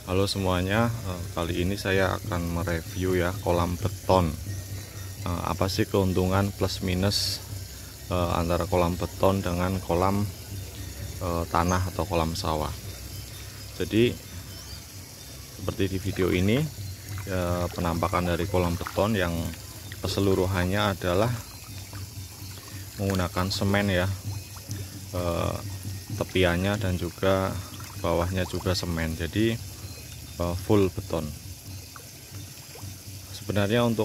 Halo semuanya, kali ini saya akan mereview ya kolam beton. Apa sih keuntungan plus minus antara kolam beton dengan kolam tanah atau kolam sawah. Jadi seperti di video ini penampakan dari kolam beton yang keseluruhannya adalah menggunakan semen ya, tepiannya dan juga bawahnya juga semen, jadi full beton. Sebenarnya untuk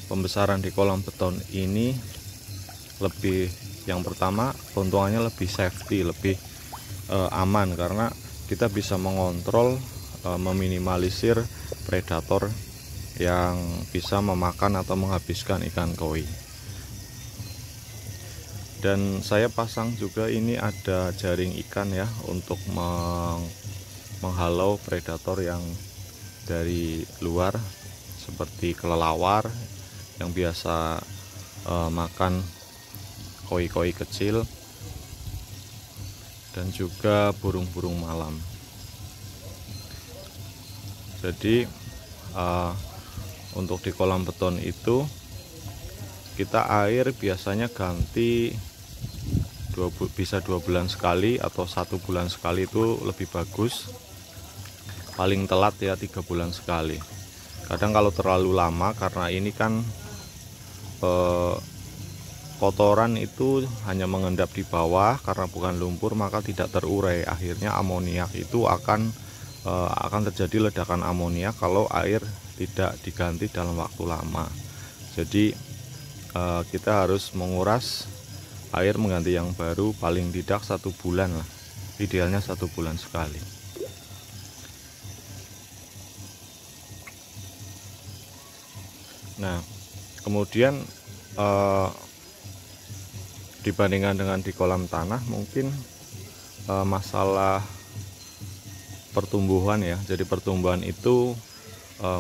pembesaran di kolam beton ini lebih, yang pertama keuntungannya lebih safety, lebih aman karena kita bisa mengontrol, meminimalisir predator yang bisa memakan atau menghabiskan ikan koi. Dan saya pasang juga ini ada jaring ikan ya, untuk menghalau predator yang dari luar seperti kelelawar yang biasa makan koi-koi kecil dan juga burung-burung malam. Jadi untuk di kolam beton itu kita air biasanya ganti bisa 2 bulan sekali atau 1 bulan sekali, itu lebih bagus. Paling telat ya 3 bulan sekali. Kadang kalau terlalu lama, karena ini kan kotoran itu hanya mengendap di bawah karena bukan lumpur, maka tidak terurai. Akhirnya amoniak itu akan terjadi ledakan amoniak kalau air tidak diganti dalam waktu lama. Jadi kita harus menguras air, mengganti yang baru paling tidak 1 bulan lah, idealnya 1 bulan sekali. Nah kemudian dibandingkan dengan di kolam tanah, mungkin masalah pertumbuhan ya, jadi pertumbuhan itu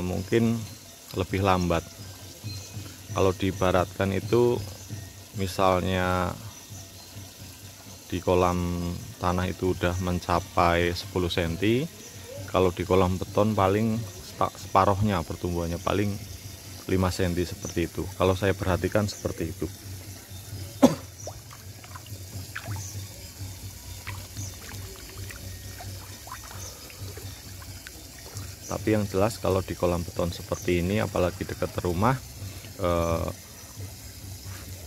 mungkin lebih lambat. Kalau diibaratkan itu, misalnya di kolam tanah itu udah mencapai 10 cm, kalau di kolam beton paling separohnya pertumbuhannya, paling 5 cm seperti itu. Kalau saya perhatikan seperti itu. Tapi yang jelas kalau di kolam beton seperti ini, apalagi dekat rumah,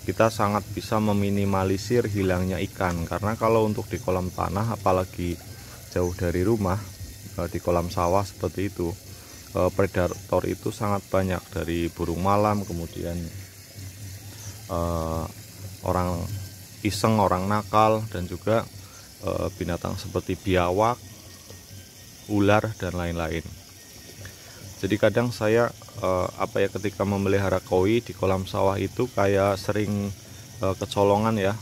kita sangat bisa meminimalisir hilangnya ikan. Karena kalau untuk di kolam tanah, apalagi jauh dari rumah, di kolam sawah seperti itu, predator itu sangat banyak, dari burung malam, kemudian orang iseng, orang nakal, dan juga binatang seperti biawak, ular, dan lain-lain. Jadi kadang saya ketika memelihara koi di kolam sawah itu kayak sering kecolongan ya,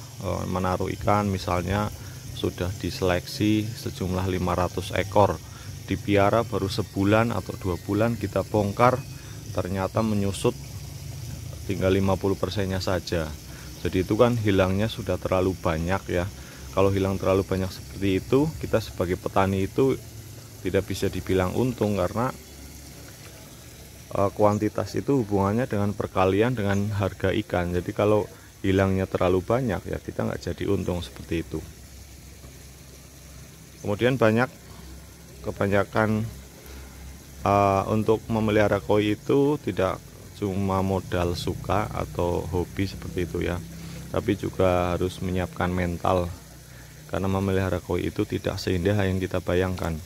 menaruh ikan misalnya sudah diseleksi sejumlah 500 ekor, dipiara baru sebulan atau 2 bulan kita bongkar, ternyata menyusut tinggal 50%-nya saja. Jadi itu kan hilangnya sudah terlalu banyak ya. Kalau hilang terlalu banyak seperti itu, kita sebagai petani itu tidak bisa dibilang untung, karena kuantitas itu hubungannya dengan perkalian dengan harga ikan. Jadi kalau hilangnya terlalu banyak ya kita nggak jadi untung seperti itu. Kemudian kebanyakan untuk memelihara koi itu tidak cuma modal suka atau hobi seperti itu ya, tapi juga harus menyiapkan mental, karena memelihara koi itu tidak seindah yang kita bayangkan.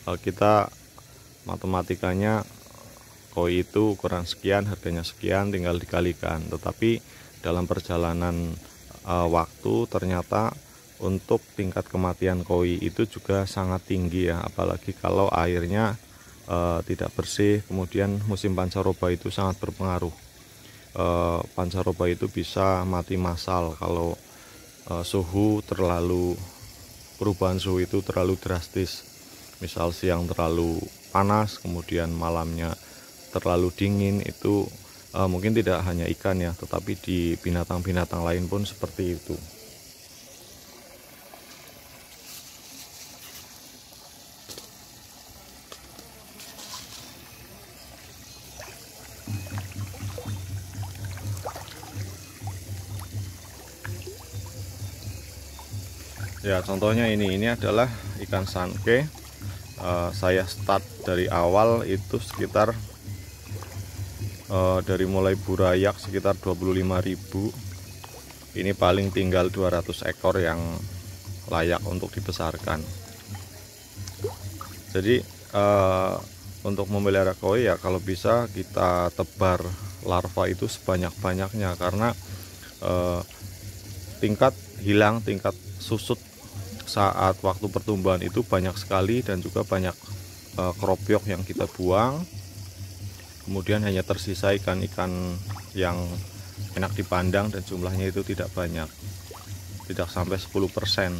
Kita matematikanya koi itu ukuran sekian, harganya sekian, tinggal dikalikan. Tetapi dalam perjalanan waktu ternyata untuk tingkat kematian koi itu juga sangat tinggi ya, apalagi kalau airnya tidak bersih. Kemudian musim pancaroba itu sangat berpengaruh. Pancaroba itu bisa mati massal kalau perubahan suhu itu terlalu drastis. Misal siang terlalu panas, kemudian malamnya terlalu dingin, itu mungkin tidak hanya ikan ya, tetapi di binatang-binatang lain pun seperti itu. Ya, contohnya ini adalah ikan sanke. Saya start dari awal itu sekitar dari mulai burayak sekitar 25.000. Ini paling tinggal 200 ekor yang layak untuk dibesarkan. Jadi untuk memelihara koi ya kalau bisa kita tebar larva itu sebanyak-banyaknya, karena tingkat hilang, tingkat susut saat waktu pertumbuhan itu banyak sekali, dan juga banyak kerobyok yang kita buang. Kemudian hanya tersisa ikan-ikan yang enak dipandang dan jumlahnya itu tidak banyak, tidak sampai 10%.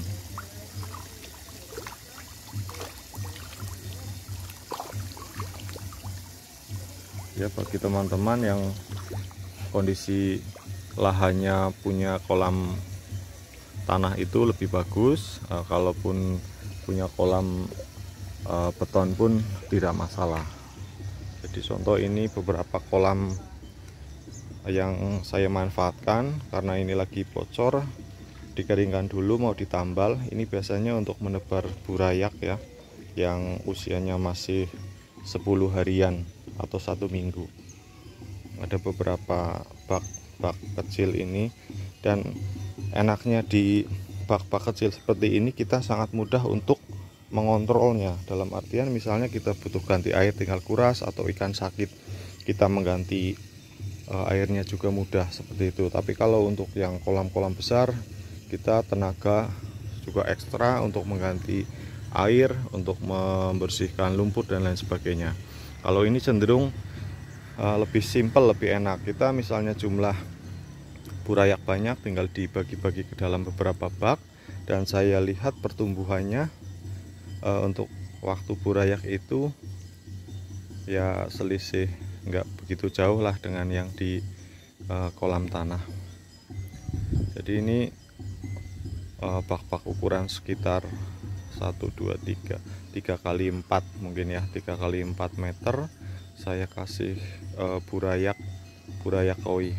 Ya, bagi teman-teman yang kondisi lahannya punya kolam tanah itu lebih bagus, kalaupun punya kolam beton pun tidak masalah. Jadi contoh ini beberapa kolam yang saya manfaatkan, karena ini lagi bocor, dikeringkan dulu mau ditambal. Ini biasanya untuk menebar burayak ya, yang usianya masih 10 harian atau 1 minggu. Ada beberapa bak kecil ini, dan enaknya di bak-bak kecil seperti ini kita sangat mudah untuk mengontrolnya. Dalam artian misalnya kita butuh ganti air, tinggal kuras, atau ikan sakit kita mengganti airnya juga mudah seperti itu. Tapi kalau untuk yang kolam-kolam besar, kita tenaga juga ekstra untuk mengganti air, untuk membersihkan lumpur dan lain sebagainya. Kalau ini cenderung lebih simpel, lebih enak. Kita misalnya jumlah burayak banyak, tinggal dibagi-bagi ke dalam beberapa bak, dan saya lihat pertumbuhannya untuk waktu burayak itu ya selisih nggak begitu jauh lah dengan yang di kolam tanah. Jadi ini bak-bak ukuran sekitar 1, 2, 3 kali 4 mungkin ya, 3 kali 4 meter. Saya kasih burayak koi.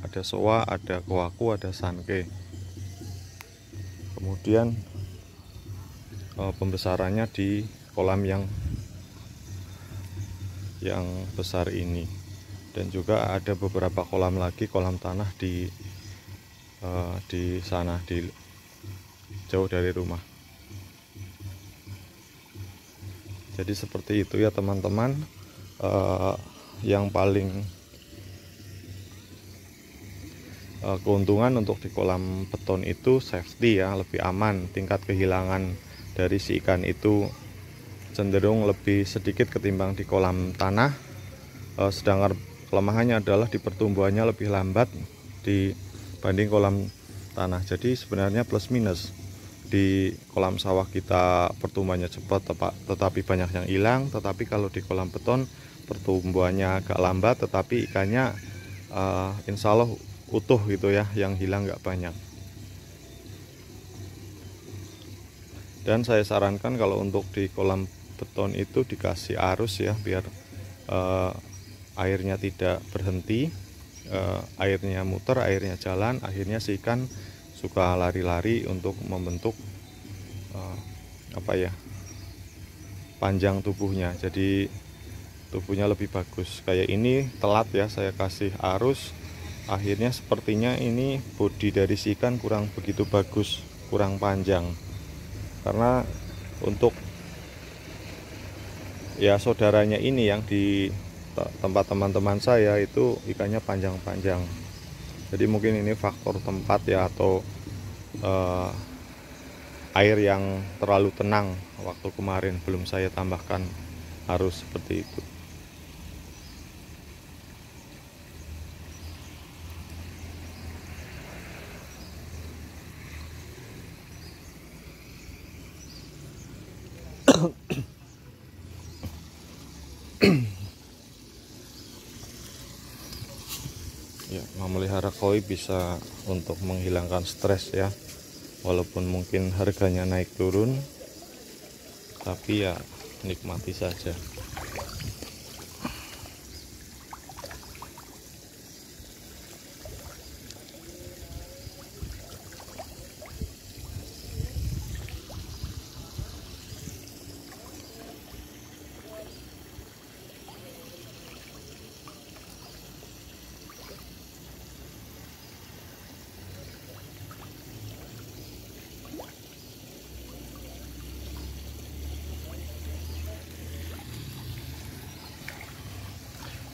Ada soa, ada koaku, ada sanke. Kemudian pembesarannya di kolam yang besar ini, dan juga ada beberapa kolam lagi, kolam tanah di sana, di jauh dari rumah. Jadi seperti itu ya teman-teman. Yang paling keuntungan untuk di kolam beton itu safety ya, lebih aman. Tingkat kehilangan dari si ikan itu cenderung lebih sedikit ketimbang di kolam tanah. Sedangkan kelemahannya adalah di pertumbuhannya lebih lambat dibanding kolam tanah. Jadi sebenarnya plus minus. Di kolam sawah kita pertumbuhannya cepat tetapi banyak yang hilang, tetapi kalau di kolam beton pertumbuhannya agak lambat tetapi ikannya insya Allah utuh gitu ya, yang hilang nggak banyak. Dan saya sarankan kalau untuk di kolam beton itu dikasih arus ya, biar airnya tidak berhenti, airnya muter, airnya jalan. Akhirnya si ikan suka lari-lari untuk membentuk panjang tubuhnya, jadi tubuhnya lebih bagus. Kayak ini telat ya saya kasih arus, akhirnya sepertinya ini bodi dari si ikan kurang begitu bagus, kurang panjang. Karena untuk ya saudaranya ini yang di tempat teman-teman saya itu ikannya panjang-panjang. Jadi mungkin ini faktor tempat ya, atau air yang terlalu tenang waktu kemarin, belum saya tambahkan arus seperti itu. Ya, memelihara koi bisa untuk menghilangkan stres ya, walaupun mungkin harganya naik turun, tapi ya nikmati saja.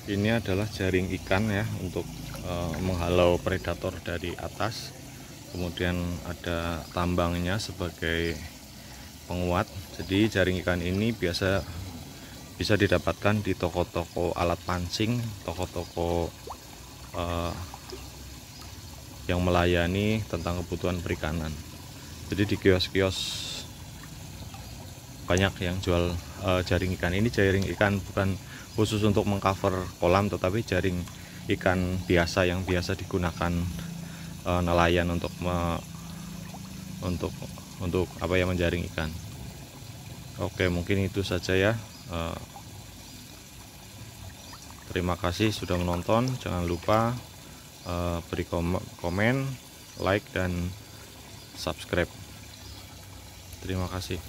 Ini adalah jaring ikan ya, untuk menghalau predator dari atas. Kemudian ada tambangnya sebagai penguat. Jadi jaring ikan ini bisa didapatkan di toko-toko alat pancing, toko-toko yang melayani tentang kebutuhan perikanan. Jadi di kios-kios banyak yang jual jaring ikan. Ini jaring ikan bukan khusus untuk mengcover kolam, tetapi jaring ikan biasa yang biasa digunakan nelayan untuk apa ya, menjaring ikan. Oke, mungkin itu saja ya. Terima kasih sudah menonton. Jangan lupa beri komen, like, dan subscribe. Terima kasih.